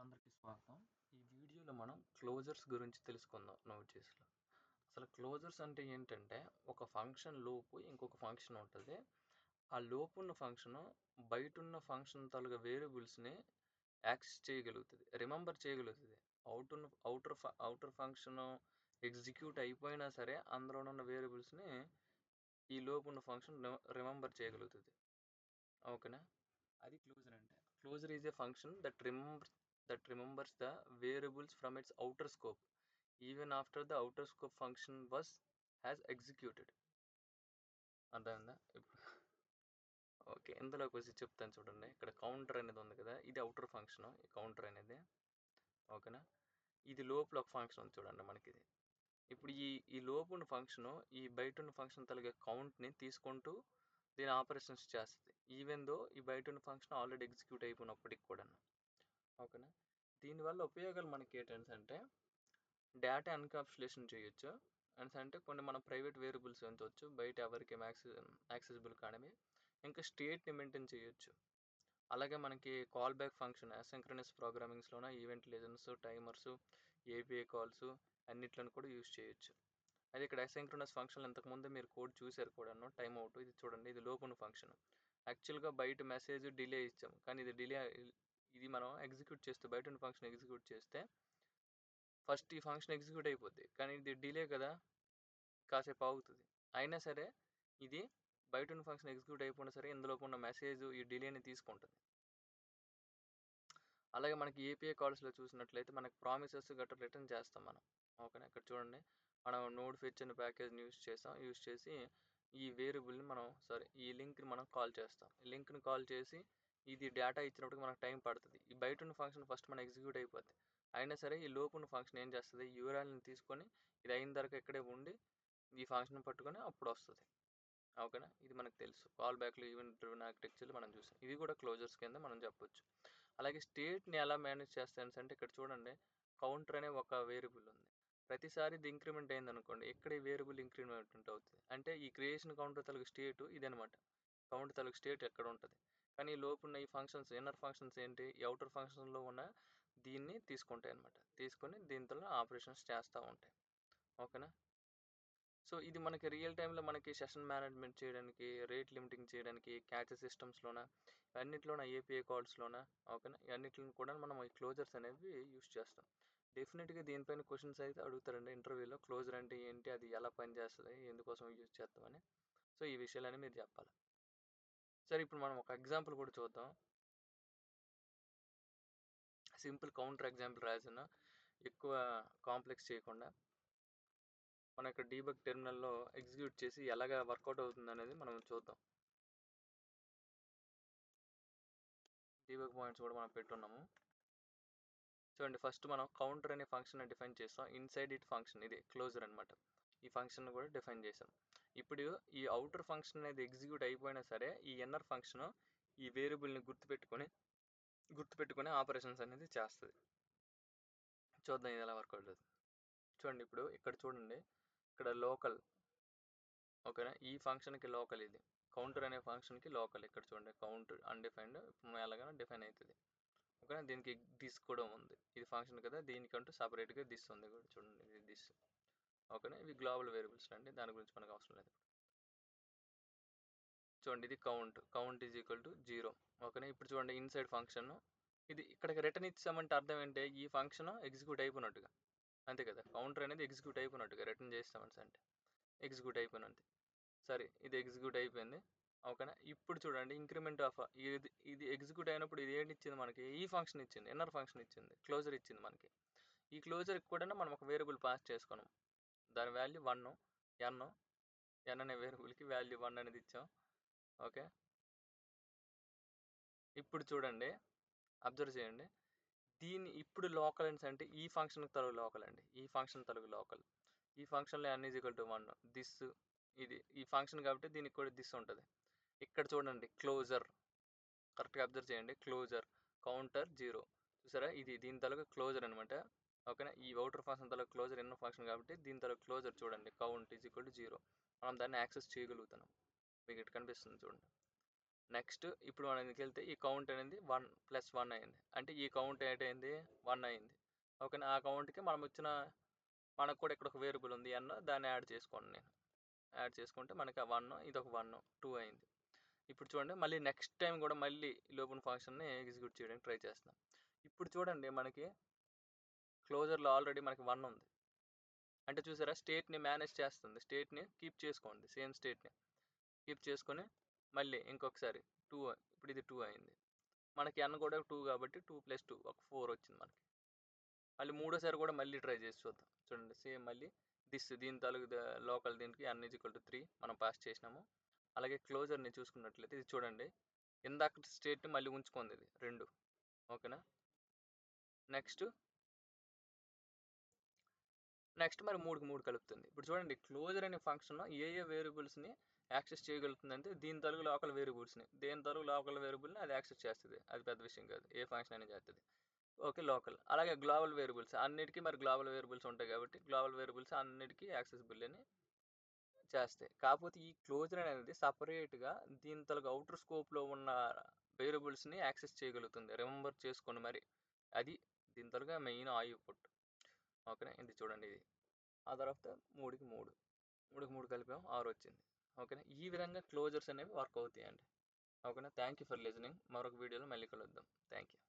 అందరికీ స్వాగతం. ఈ వీడియోలో మనం క్లోజర్స్ గురించి తెలుసుకుందాం నోట్జెస్లో. అసలు క్లోజర్స్ అంటే ఏంటంటే ఒక ఫంక్షన్ లోపు ఇంకొక ఫంక్షన్ ఉంటుంది. ఆ లోపు ఉన్న ఫంక్షన్ బయట ఉన్న ఫంక్షన్ తాలూకా వేరియబుల్స్ని యాక్సెస్ చేయగలుగుతుంది, రిమెంబర్ చేయగలుగుతుంది. అవుటర్ ఫంక్షన్ ఎగ్జిక్యూట్ అయిపోయినా సరే అందులో ఉన్న వేరియబుల్స్ని ఈ లోపు ఉన్న ఫంక్షన్ రిమెంబర్ చేయగలుగుతుంది. ఓకేనా? అది క్లోజర్ అంటే. Closure is a function that remembers the variables from its outer scope even after the outer scope function has executed. అర్థమైందా? ఓకే, ఇందులోకి వచ్చి చెప్తాను చూడండి. ఇక్కడ కౌంటర్ అనేది ఉంది కదా, ఇది అవుటర్ ఫంక్షన్. ఈ కౌంటర్ అనేది ఓకేనా. ఇది లోపల ఒక ఫంక్షన్ ఉంది చూడండి మనకి. ఇది ఇప్పుడు ఈ లోపు ఉన్న ఫంక్షన్ ఈ బయట ఉన్న ఫంక్షన్ తలగే కౌంట్ని తీసుకుంటూ దీని ఆపరేషన్స్ చేస్తుంది, ఈవెన్ దో ఈ బయట ఉన్న ఫంక్షన్ ఆల్రెడీ ఎగ్జిక్యూట్ అయిపోయినప్పటికి కూడా. ఓకేనా. దీనివల్ల ఉపయోగాలు మనకి ఏంటంటే డేటా ఎన్కాప్సులేషన్ చేయొచ్చు. అంటే కొన్ని మనం ప్రైవేట్ వేరియబుల్స్ ఉంచవచ్చు, బయట ఎవరికి యాక్సెసిబుల్ కానివి. ఇంకా స్టేట్ని మెయింటైన్ చేయొచ్చు. అలాగే మనకి కాల్ బ్యాక్ ఫంక్షన్ అసింక్రనస్ ప్రోగ్రామింగ్స్లోన event listeners, timers, API calls అన్నిట్లను కూడా యూజ్ చేయొచ్చు. అది ఇక్కడ అసింక్రనస్ ఫంక్షన్ ఇంతకుముందే మీరు కోడ్ చూసారు కూడాను. టైమ్ అవుట్ ఇది చూడండి, ఇది లోపల ఫంక్షన్. యాక్చువల్గా బయట మెసేజ్ డిలే ఇచ్చాం, కానీ ఇది మనం ఎగ్జిక్యూట్ చేస్తే బయట ఉన్న ఫంక్షన్ ఎగ్జిక్యూట్ చేస్తే ఫస్ట్ ఈ ఫంక్షన్ ఎగ్జిక్యూట్ అయిపోద్ది, కానీ ఇది డిలే కదా, కాసేపు ఆగుతుంది. అయినా సరే ఇది బయట ఉన్న ఫంక్షన్ ఎగ్జిక్యూట్ అయిపోయినా సరే ఇందులో ఉన్న మెసేజ్ ఈ డిలేని తీసుకుంటుంది. అలాగే మనకి ఏపీఐ కాల్స్లో చూసినట్లయితే మనకి ప్రామిసెస్ గట్రా రిటర్న్ చేస్తాం మనం. ఓకేనా. ఇక్కడ చూడండి, మనం నోడ్ ఫెచ్ అనే ప్యాకేజ్ని యూజ్ చేసి ఈ వేరియబుల్ని ఈ లింక్ని మనం కాల్ చేస్తాం. ఈ లింక్ని కాల్ చేసి ఇది డేటా ఇచ్చినప్పుడు మనకు టైం పడుతుంది. ఈ బయట ఉన్న ఫంక్షన్ ఫస్ట్ మనం ఎగ్జిక్యూట్ అయిపోద్ది. అయినా సరే ఈ లోపు ఉన్న ఫంక్షన్ ఏం చేస్తుంది, యూఆర్ఎల్ని తీసుకొని ఇది అయిన వరకు ఇక్కడే ఉండి ఈ ఫంక్షన్ పట్టుకొని అప్పుడు వస్తుంది. ఓకేనా. ఇది మనకు తెలుసు, కాల్ బ్యాక్లు ఈవెంట్ డ్రివెన్ ఆర్కిటెక్చర్లు మనం చూసాం. ఇవి కూడా క్లోజర్స్ కింద మనం చెప్పొచ్చు. అలాగే స్టేట్ని ఎలా మేనేజ్ చేస్తాను అంటే ఇక్కడ చూడండి, కౌంటర్ అనే ఒక వేరియబుల్ ఉంది. ప్రతిసారి ఇది ఇంక్రిమెంట్ అయింది అనుకోండి, ఇక్కడ ఈ వేరియబుల్ ఇంక్రిమెంట్ అవుతుంది. అంటే ఈ క్రియేషన్ కౌంటర్ తలకి స్టేట్ ఇదనమాట. కౌంటర్ తలకి స్టేట్ ఎక్కడ ఉంటుంది. కానీ ఈ లోపున్న ఈ ఫంక్షన్స్, ఇన్నర్ ఫంక్షన్స్ ఏంటి, ఈ అవుటర్ ఫంక్షన్లో ఉన్న దీన్ని తీసుకుంటాయి అనమాట. తీసుకొని దీంతో ఆపరేషన్స్ చేస్తూ ఉంటాయి. ఓకేనా. సో ఇది మనకి రియల్ టైంలో మనకి సెషన్ మేనేజ్మెంట్ చేయడానికి, రేట్ లిమిటింగ్ చేయడానికి, క్యాచ్ సిస్టమ్స్లోన అన్నింటిలోన ఏపీఐ కాల్స్లోన ఓకేనా, ఇవన్నిటిని కూడా మనం ఈ క్లోజర్స్ అనేవి యూస్ చేస్తాం. డెఫినెట్గా దీనిపైన క్వశ్చన్స్ అయితే అడుగుతారండి ఇంటర్వ్యూలో. క్లోజర్ అంటే ఏంటి, అది ఎలా పనిచేస్తుంది, ఎందుకోసం యూజ్ చేస్తామని. సో ఈ విషయాలని మీరు చెప్పాలి. సరే, ఇప్పుడు మనం ఒక ఎగ్జాంపుల్ కూడా చూద్దాం. సింపుల్ కౌంటర్ ఎగ్జాంపుల్ రాసిన, ఎక్కువ కాంప్లెక్స్ చేయకుండా మనం ఇక్కడ డీబగ్ టెర్మినల్లో ఎగ్జిక్యూట్ చేసి ఎలాగ వర్కౌట్ అవుతుంది అనేది మనం చూద్దాం. డీబగ్ పాయింట్స్ కూడా మనం పెట్టున్నాము చూడండి. ఫస్ట్ మనం కౌంటర్ అనే ఫంక్షన్ డిఫైన్ చేస్తాం. ఇన్సైడ్ ఇట్ ఫంక్షన్, ఇది క్లోజర్ అనమాట. ఈ ఫంక్షన్ కూడా డిఫైన్ చేసాం. ఇప్పుడు ఈ అవుటర్ ఫంక్షన్ అనేది ఎగ్జిక్యూట్ అయిపోయినా సరే ఈ ఇన్నర్ ఫంక్షన్ ఈ వేరియబుల్ని గుర్తుపెట్టుకుని ఆపరేషన్స్ అనేది చేస్తుంది. చూద్దాం ఇది ఎలా వర్కౌట్ అవుతుంది. చూడండి, ఇప్పుడు ఇక్కడ చూడండి, ఇక్కడ లోకల్ ఓకేనా, ఈ ఫంక్షన్కి లోకల్, ఇది కౌంటర్ అనే ఫంక్షన్కి లోకల్. ఇక్కడ చూడండి, కౌంట్ అన్డిఫైన్డ్ ఎలాగైనా డిఫైన్ అవుతుంది. ఓకేనా. దీనికి దిస్ కూడా ఉంది, ఇది ఫంక్షన్ కదా, దీనికంటూ సపరేట్గా దిస్ ఉంది కూడా చూడండి, ఇది దిస్. ఓకేనా. ఇవి గ్లోబల్ వేరియబుల్స్ అండి, దాని గురించి మనకు అవసరం లేదు. చూడండి, ఇది కౌంట్ ఈజ్ ఈక్వల్ టు 0. ఓకేనా. ఇప్పుడు చూడండి, ఇన్సైడ్ ఫంక్షన్ ఇది ఇక్కడికి రిటర్న్ ఇచ్చామంటే అర్థం ఏంటి, ఈ ఫంక్షన్ ఎగ్జిక్యూట్ అయిపోయినట్టుగా, అంతే కదా. కౌంటర్ అనేది ఎగ్జిక్యూట్ అయిపోయినట్టుగా రిటర్న్ చేస్తామని అంటే ఎగ్జిక్యూట్ అయిపోయినట్టు. సరే, ఇది ఎగ్జిక్యూట్ అయిపోయింది. ఓకేనా. ఇప్పుడు చూడండి, ఇంక్రిమెంట్ ఆఫ్ ఇది ఎగ్జిక్యూట్ అయినప్పుడు ఇది ఏంటి ఇచ్చింది మనకి, ఈ ఫంక్షన్ ఇచ్చింది, ఇన్నర్ ఫంక్షన్ ఇచ్చింది, క్లోజర్ ఇచ్చింది మనకి. ఈ క్లోజర్కి కూడా మనం ఒక వేరియబుల్ పాస్ చేసుకున్నాం, దాని వాల్యూ 1, n అనే వేరియబుల్కి వాల్యూ 1 అనేది ఇచ్చాం. ఓకే. ఇప్పుడు చూడండి, అబ్జర్వ్ చేయండి, దీన్ని ఇప్పుడు లోకల్ అంటే ఈ ఫంక్షన్ తలుగు లోకల్ అండి, ఈ ఫంక్షన్ తలుగు లోకల్. ఈ ఫంక్షన్లో n is equal to 1, this ఇది ఈ ఫంక్షన్ కాబట్టి దీనికి కూడా దిస్ ఉంటుంది. ఇక్కడ చూడండి, క్లోజర్ కరెక్ట్గా అబ్జర్వ్ చేయండి, క్లోజర్ కౌంటర్ 0 చూసారా, ఇది దీని తలగు క్లోజర్ అనమాట. ఓకేనా. ఈ అవుటర్ ఫంక్షన్ తలగు క్లోజర్ ఇన్నర్ ఫంక్షన్ కాబట్టి దీని తలగు క్లోజర్ చూడండి, కౌంట్ ఈజ్ ఈక్వల్ టు 0. మనం దాన్ని యాక్సెస్ చేయగలుగుతున్నాం. మీకు ఇటు కనిపిస్తుంది చూడండి. నెక్స్ట్ ఇప్పుడు మనం వెళ్తే ఈ కౌంట్ అనేది 1 + 1 అయింది. అంటే ఈ కౌంట్ ఏంటైంది 1 అయింది. ఓకేనా? ఆ కౌంట్‌కి మనం వచ్చిన మనకు కూడా ఇక్కడ ఒక వేరియబుల్ ఉంది n, దాన్ని యాడ్ చేసుకోండి నేను. యాడ్ చేసుకుంటే మనకి ఆ 1 ఇదొక 1 2 అయింది. ఇప్పుడు చూడండి మళ్ళీ నెక్స్ట్ టైం కూడా మళ్ళీ ఈ లోపల ఫంక్షన్ని ఎగ్జిక్యూట్ చేయడానికి ట్రై చేస్తున్నాం. ఇప్పుడు చూడండి మనకి క్లోజర్‌లో ఆల్రెడీ మనకి 1 ఉంది. అంటే చూసారా స్టేట్‌ని మేనేజ్ చేస్తుంది. స్టేట్‌ని కీప్ చేసుకోండి. సేమ్ స్టేట్‌ని కీప్ చేసుకొని మళ్ళీ ఇంకొకసారి 2 ఇప్పుడు ఇది 2 అయింది. మనకి n కూడా 2 కాబట్టి 2 + 2 ఒక 4 వచ్చింది మనకి. మళ్ళీ మూడోసారి కూడా మళ్ళీ ట్రై చేసి చూద్దాం. చూడండి సేమ్ మళ్ళీ దీని తాలూకు లోకల్ దీనికి n = 3 మనం పాస్ చేసినాము. అలాగే క్లోజర్ని చూసుకున్నట్లయితే ఇది చూడండి ఇందాక స్టేట్ని మళ్ళీ ఉంచుకుంది ఇది 2. ఓకేనా? నెక్స్ట్ మరి 3కి 3 కలుపుతుంది. ఇప్పుడు చూడండి క్లోజర్ అనే ఫంక్షన్ ఏ వేరియబుల్స్ని యాక్సెస్ చేయగలుగుతుందంటే దీని తాలూకు లోకల్ వేరియబుల్స్ని, దేని తాలూకు లోకల్ వేరియబుల్ని అది యాక్సెస్ చేస్తుంది. అది పెద్ద విషయం కాదు, ఏ ఫంక్షన్ అయినా చేస్తుంది. Okay, local. అలాగే గ్లోబల్ వేరియబుల్స్ అన్నిటికీ మరి గ్లోబల్ వేరియబుల్స్ ఉంటాయి కాబట్టి గ్లోబల్ వేరియబుల్స్ అన్నిటికీ యాక్సెసిబుల్ అని చేస్తాయి. కాకపోతే ఈ క్లోజర్ అనేది సపరేట్గా దీని తాలూకు అవుటర్ స్కోప్లో ఉన్న వేరియబుల్స్ని యాక్సెస్ చేయగలుగుతుంది. రిమెంబర్ చేసుకోండి మరి, అది దీని తాలూకా మెయిన్ అవుట్పుట్. ఓకేనా? ఇది చూడండి, ఇది ఆ తర్వాత 3కి 3 కలిపాం 6 వచ్చింది. ఓకేనా? ఈ విధంగా క్లోజర్స్ అనేవి వర్క్ అవుతాయండి. ఓకేనా? Thank you for listening. మరొక వీడియోలో మళ్ళీ కలుద్దాం. Thank you.